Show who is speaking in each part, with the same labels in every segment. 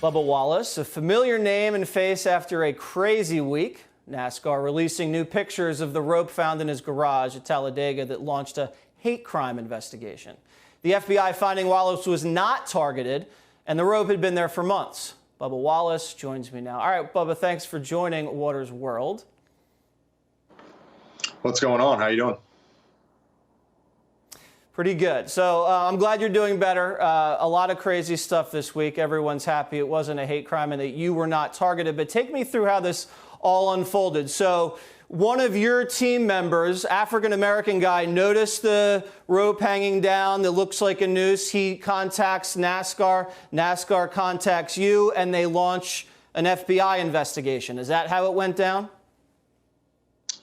Speaker 1: Bubba Wallace, a familiar name and face after a crazy week. NASCAR releasing new pictures of the rope found in his garage at Talladega that launched a hate crime investigation. The FBI finding Wallace was not targeted, and the rope had been there for months. Bubba Wallace joins me now. All right, Bubba, thanks for joining Water's World.
Speaker 2: What's going on? How you doing?
Speaker 1: Pretty good. So I'm glad you're doing better. A lot of crazy stuff this week. Everyone's happy it wasn't a hate crime and that you were not targeted. But take me through how this all unfolded. So one of your team members, African-American guy, noticed the rope hanging down that looks like a noose. He contacts NASCAR. NASCAR contacts you, and they launch an FBI investigation. Is that how it went down?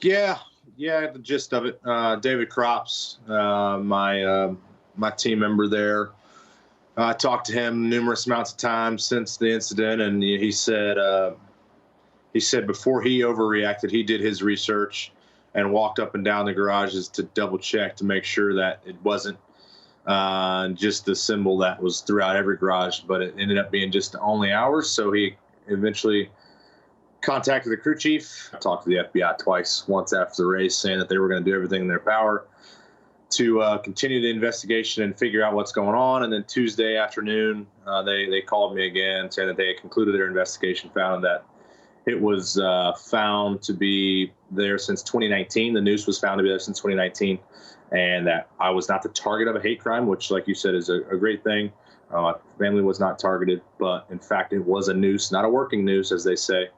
Speaker 2: Yeah, the gist of it. David Crops, my team member there, I talked to him numerous amounts of times since the incident, and he said before he overreacted, he did his research and walked up and down the garages to double check to make sure that it wasn't just the symbol that was throughout every garage, but it ended up being just only ours. So he eventually contacted the crew chief. I talked to the FBI twice, once after the race, saying that they were going to do everything in their power to continue the investigation and figure out what's going on. And then Tuesday afternoon, they called me again, saying that they had concluded their investigation, found that it was found to be there since 2019. The noose was found to be there since 2019, and that I was not the target of a hate crime, which, like you said, is a great thing. My family was not targeted, but in fact, it was a noose, not a working noose, as they say.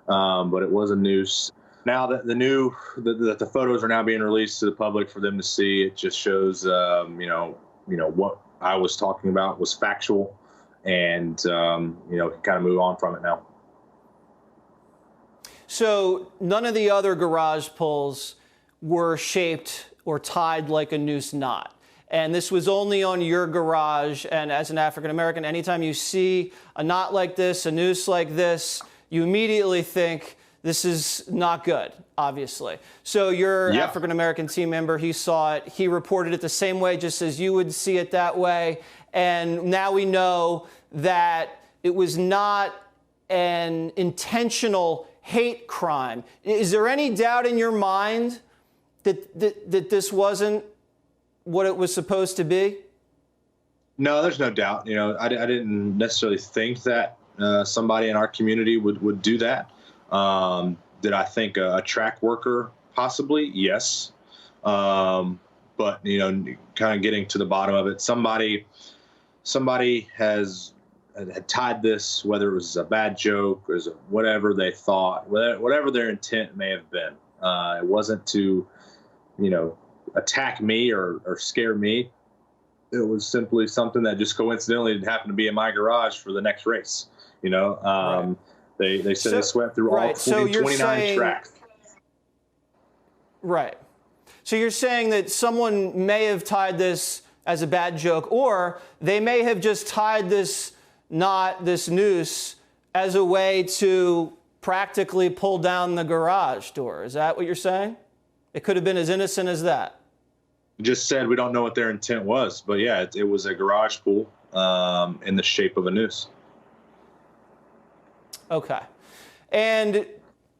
Speaker 2: But it was a noose. Now that the photos are now being released to the public for them to see, it just shows, what I was talking about was factual, and kind of move on from it now. So none of the other garage pulls were shaped or tied like a noose knot. And this was only on your garage. And as an African American, anytime you see a knot like this, a noose like this, you immediately think this is not good, obviously. So your African-American team member, he saw it. He reported it the same way, just as you would see it that way. And now we know that it was not an intentional hate crime. Is there any doubt in your mind that this wasn't what it was supposed to be? No, there's no doubt. I didn't necessarily think that somebody in our community would do that. Did I think a track worker? Possibly, yes. But, kind of getting to the bottom of it, somebody had tied this, whether it was a bad joke or whatever they thought, whatever their intent may have been. It wasn't to, attack me or scare me. It was simply something that just coincidentally happened to be in my garage for the next race. Right. They said they swept through all 29 tracks. Right.
Speaker 1: So you're saying that someone may have tied this as a bad joke, or they may have just tied this knot, this noose, as a way to practically pull down the garage door. Is that what you're saying? It could have been as innocent as that.
Speaker 2: Just said we don't know what their intent was, but yeah, it was a garage pull in the shape of a noose. Okay. And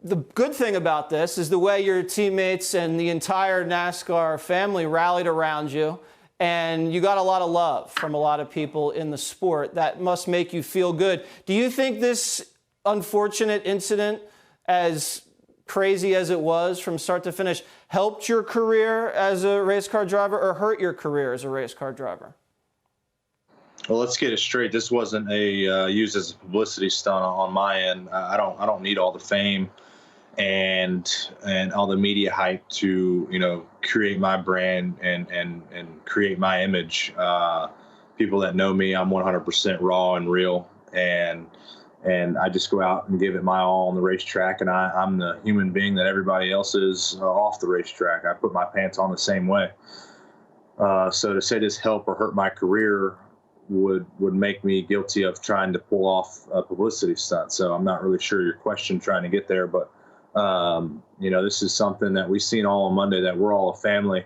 Speaker 2: the good thing about this is the way your teammates and the entire NASCAR family rallied around you, and you got a lot of love from a lot of people in the sport. That must make you feel good. Do you think this unfortunate incident, as crazy as it was from start to finish, helped your career as a race car driver or hurt your career as a race car driver? Well, let's get it straight. This wasn't used as a publicity stunt on my end. I don't need all the fame and all the media hype to create my brand and create my image. People that know me, I'm 100% raw and real, and I just go out and give it my all on the racetrack. And I'm the human being that everybody else is off the racetrack. I put my pants on the same way. So to say this helped or hurt my career would make me guilty of trying to pull off a publicity stunt. So I'm not really sure your question trying to get there, but this is something that we've seen all on Monday, that we're all a family,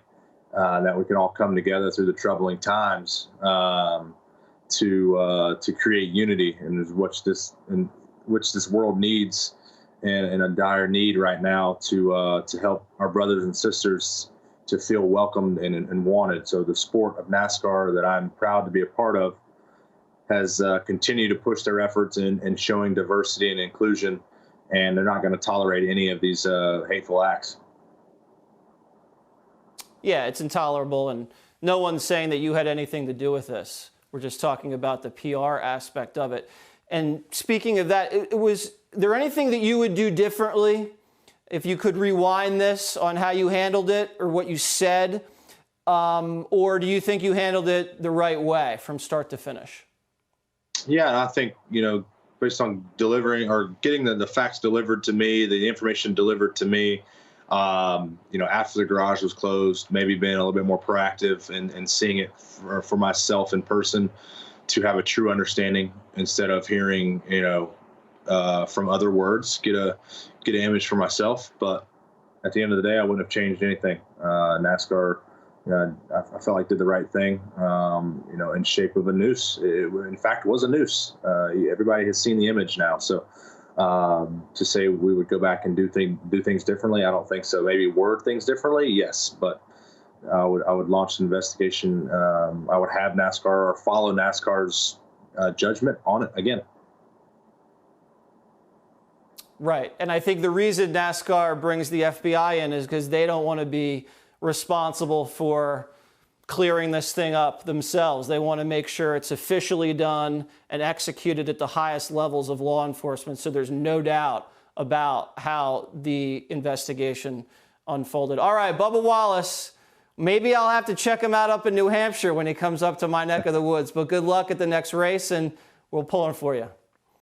Speaker 2: that we can all come together through the troubling times. to create unity, and which this world needs, and in a dire need right now to help our brothers and sisters to feel welcomed and wanted. So the sport of NASCAR that I'm proud to be a part of has continued to push their efforts in showing diversity and inclusion, and they're not going to tolerate any of these hateful acts.
Speaker 1: Yeah, it's intolerable, and no one's saying that you had anything to do with this. We're just talking about the PR aspect of it. And speaking of that, was there anything that you would do differently if you could rewind this on how you handled it or what you said? Or do you think you handled it the right way from start to finish?
Speaker 2: Yeah, I think, based on delivering or getting the facts delivered to me, the information delivered to me, after the garage was closed, maybe being a little bit more proactive and seeing it for myself in person to have a true understanding instead of hearing, from other words, get an image for myself. But at the end of the day, I wouldn't have changed anything. NASCAR, I felt like did the right thing, in shape of a noose. It, in fact, was a noose. Everybody has seen the image now. So to say we would go back and do things differently, I don't think so. Maybe word things differently, yes, but I would launch an investigation. I would have NASCAR or follow NASCAR's judgment on it again.
Speaker 1: Right, and I think the reason NASCAR brings the FBI in is because they don't want to be responsible for clearing this thing up themselves. They want to make sure it's officially done and executed at the highest levels of law enforcement, so there's no doubt about how the investigation unfolded. All right, Bubba Wallace, maybe I'll have to check him out up in New Hampshire when he comes up to my neck of the woods, but good luck at the next race, and we'll pull him for you.